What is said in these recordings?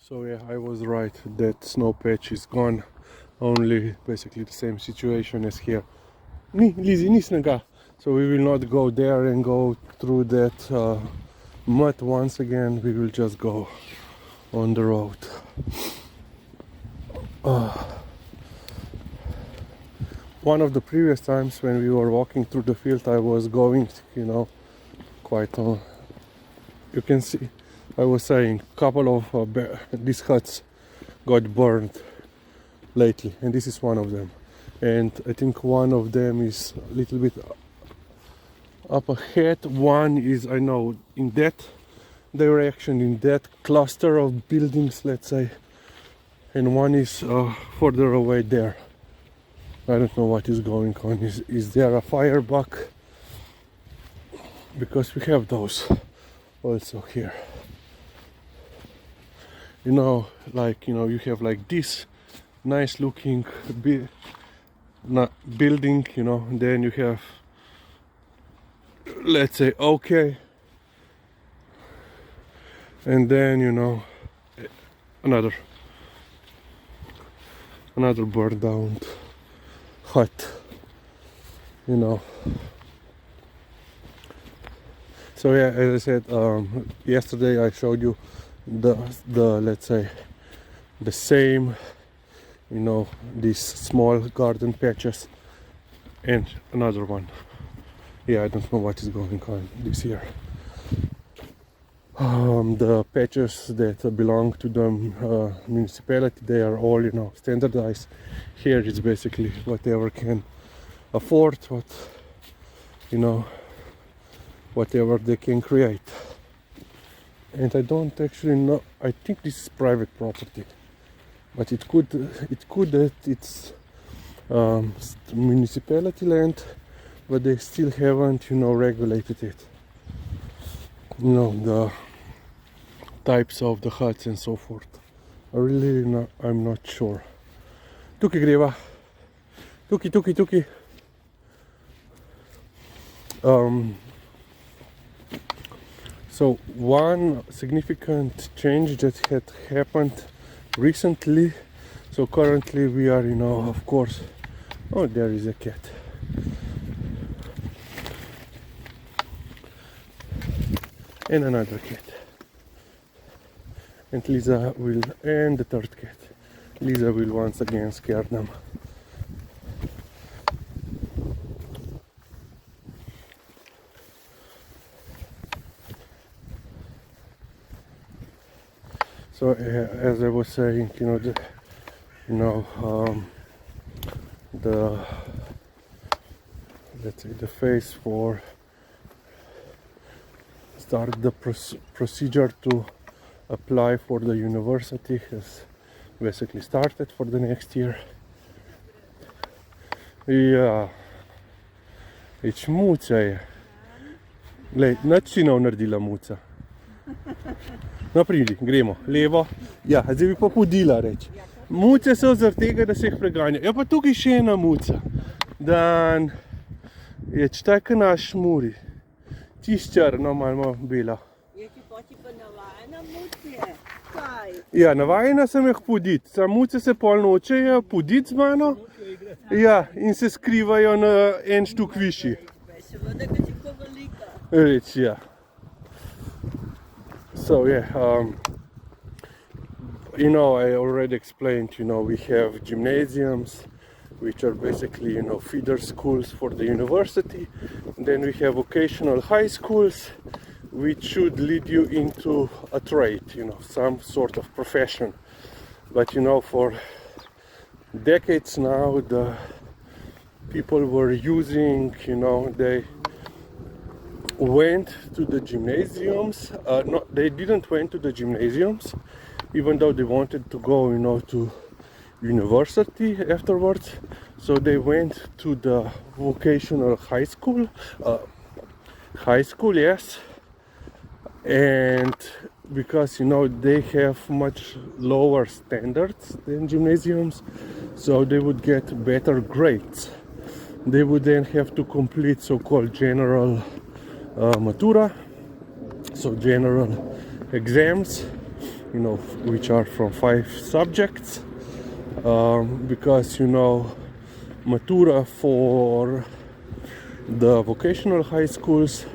So yeah, I was right, that snow patch is gone. Only basically the same situation as here. Lizzie, ni snega. So we will not go there and go through that mud once again. We will just go on the road. One of the previous times when we were walking through the field, I was going, quite on. You can see, I was saying, couple of these huts got burned lately, and this is one of them. And I think one of them is a little bit up ahead. One is, I know, in that direction, in that cluster of buildings, let's say, and one is further away there. I don't know what is going on. Is there a fire back? Because we have those also here. You have like this nice looking building, then you have, let's say, okay, and then another burned down hut, So yeah, as I said, yesterday I showed you the let's say the same, these small garden patches, and another one. Yeah, I don't know what is going on this year. The patches that belong to the municipality, they are all, standardized. Here it's basically whatever can afford, whatever they can create. And I don't actually know, I think this is private property, but it could that it's municipality land, but they still haven't, regulated it. The types of the huts and so forth. I'm not sure. Tuki greva. Tuki. So one significant change that had happened recently. So currently we are, of course. Oh, there is a cat. And another cat. And and the third cat. Liza will once again scare them. So as I was saying, let's say the phase for start the procedure to apply for the university has basically started for the next year. Ja, it's muca je. Glej, nič si nav naredila muca. No, pridi, gremo, levo. Ja, zdaj bi pa hodila reči. Muce so zaradi tega, da se jih preganja. Ja, pa tukaj še ena muca. Dan je čtaj, naš šmuri. Čist črno, malo bela. Je ti pa navajena muce? Kaj? Ja, navajena sem jih poditi. Sam muce se pol nočejo poditi z mano. Ja, in se skrivajo na en štuk višji. Seveda, ker si tako velika. Reč, ja. So yeah, I already explained, we have gymnasiums, which are basically, feeder schools for the university. Then we have vocational high schools, which should lead you into a trade, some sort of profession. But, for decades now, the people were using, they went to the gymnasiums. No, they didn't went to the gymnasiums, even though they wanted to go, to university afterwards. So they went to the vocational high school. Yes. And because, they have much lower standards than gymnasiums, so they would get better grades. They would then have to complete so-called general matura, so general exams, which are from 5 subjects, because Matura for the vocational high schools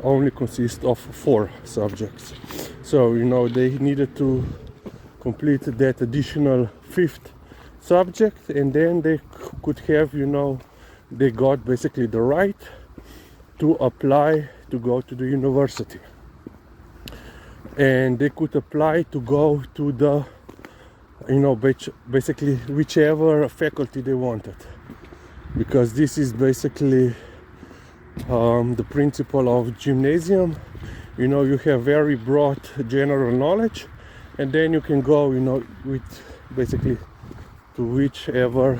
only consists of 4 subjects. So they needed to complete that additional 5th subject, and then they could have they got basically the right to apply to go to the university, and they could apply to go to the basically whichever faculty they wanted, because this is basically the principle of gymnasium. You have very broad general knowledge, and then you can go with basically to whichever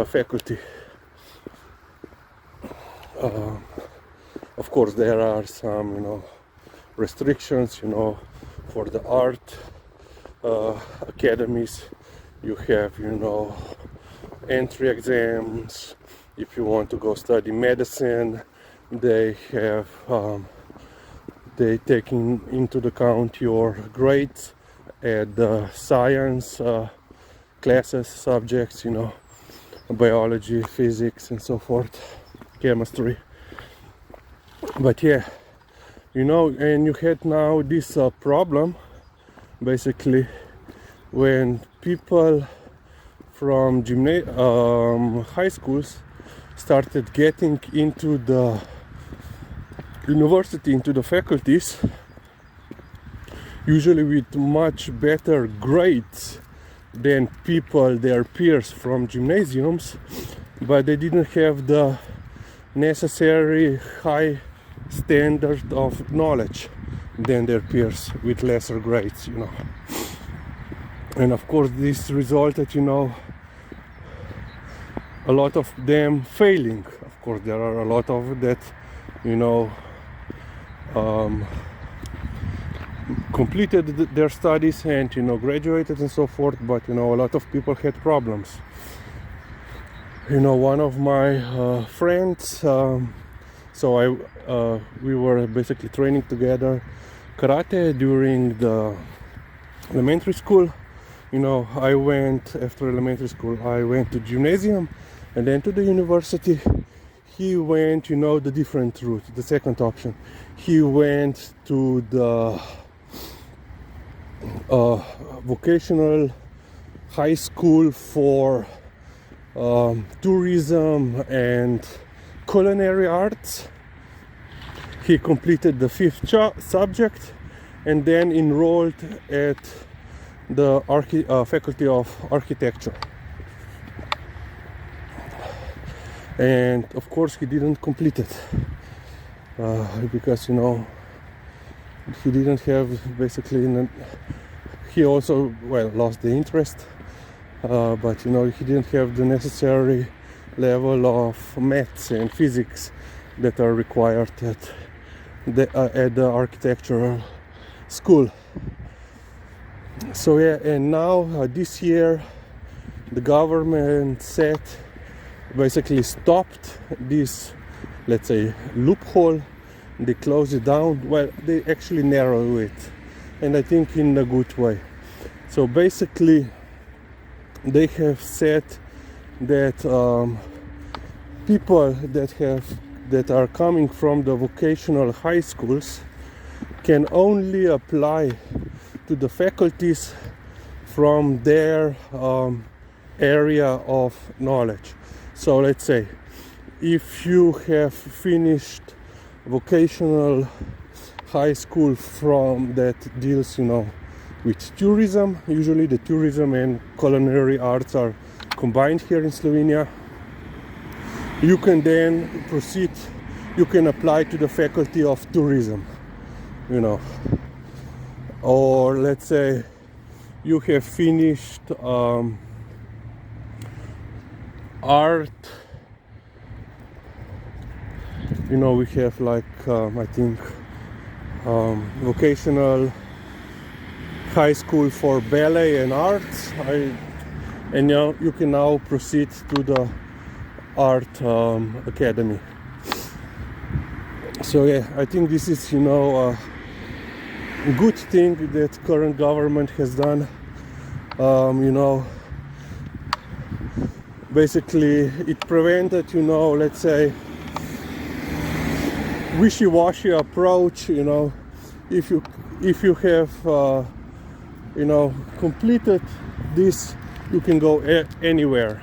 faculty. Of course there are some restrictions for the art academies. You have entry exams. If you want to go study medicine, they have they taking into account your grades at the science classes, subjects, biology, physics, and so forth, chemistry. But yeah, and you had now this problem, basically, when people from high schools started getting into the university, into the faculties, usually with much better grades than their peers from gymnasiums, but they didn't have the necessary high standard of knowledge than their peers with lesser grades, And of course this resulted, a lot of them failing. Of course there are a lot of that, completed their studies and graduated and so forth, but a lot of people had problems. One of my friends, we were basically training together karate during the elementary school. I went after elementary school, I went to gymnasium and then to the university. He went the different route, the second option. He went to the vocational high school for tourism and culinary arts. He completed the 5th subject and then enrolled at the faculty of architecture. And of course he didn't complete it because he didn't have basically, he also lost the interest, but he didn't have the necessary level of maths and physics that are required at the architectural school. So yeah, and now this year the government basically stopped this, let's say, loophole. They closed it down. Well, they actually narrow it, and I think in a good way. So basically they have said that people that are coming from the vocational high schools can only apply to the faculties from their area of knowledge. So let's say if you have finished vocational high school from that deals with tourism, usually the tourism and culinary arts are combined here in Slovenia, you can then proceed, you can apply to the faculty of tourism, or let's say you have finished art, we have I think vocational high school for ballet and arts, and you can now proceed to the art academy. So yeah, I think this is good thing that current government has done. You know, basically it prevented, you know, let's say, wishy-washy approach. You know, if you have you know, completed this, you can go anywhere,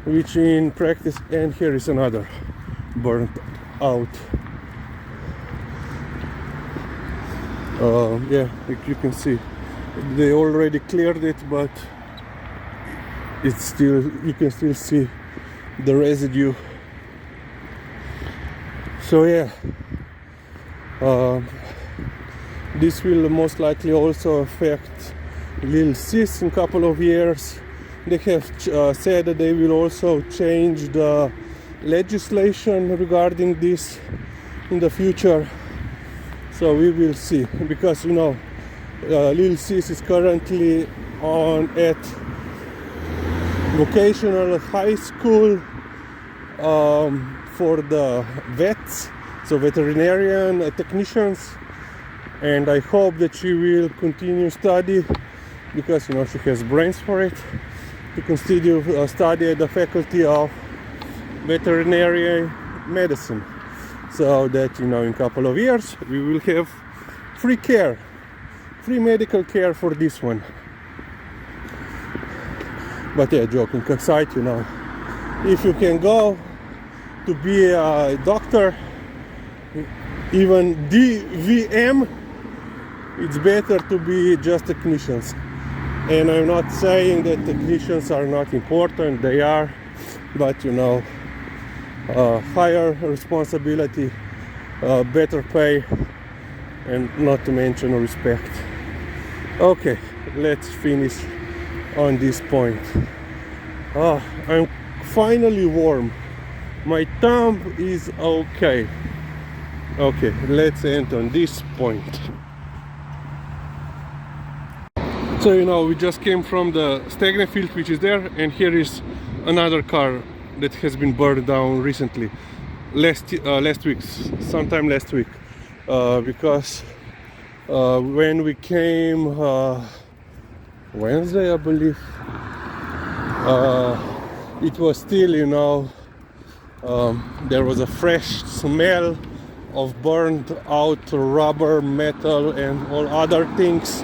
which in practice. And here is another burnt out. Yeah, you can see they already cleared it, but it's still, you can still see the residue. So yeah, this will most likely also affect Lil Sis in a couple of years. They have said that they will also change the legislation regarding this in the future. So we will see, because you know, Lil Sis is currently at vocational high school for the vets, so veterinarian technicians, and I hope that she will continue study, because you know, she has brains for it, to continue study at the faculty of veterinary medicine, so that, you know, in a couple of years we will have free medical care for this one. But yeah, joking aside, you know, if you can go to be a doctor, even DVM, it's better to be just technicians. And I'm not saying that technicians are not important, they are, but you know, higher responsibility, better pay, and not to mention respect. Okay, let's finish on this point. I'm finally warm. My thumb is okay. Okay, let's end on this point. So you know, we just came from the stagnant field which is there, and here is another car that has been burned down recently, sometime last week, because when we came Wednesday, I believe, it was still, you know, there was a fresh smell of burned out rubber, metal, and all other things,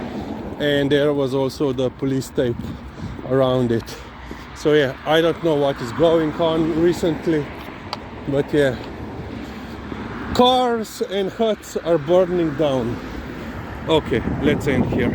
and there was also the police tape around it. So yeah, I don't know what is going on recently, but yeah, cars and huts are burning down. Okay, let's end here.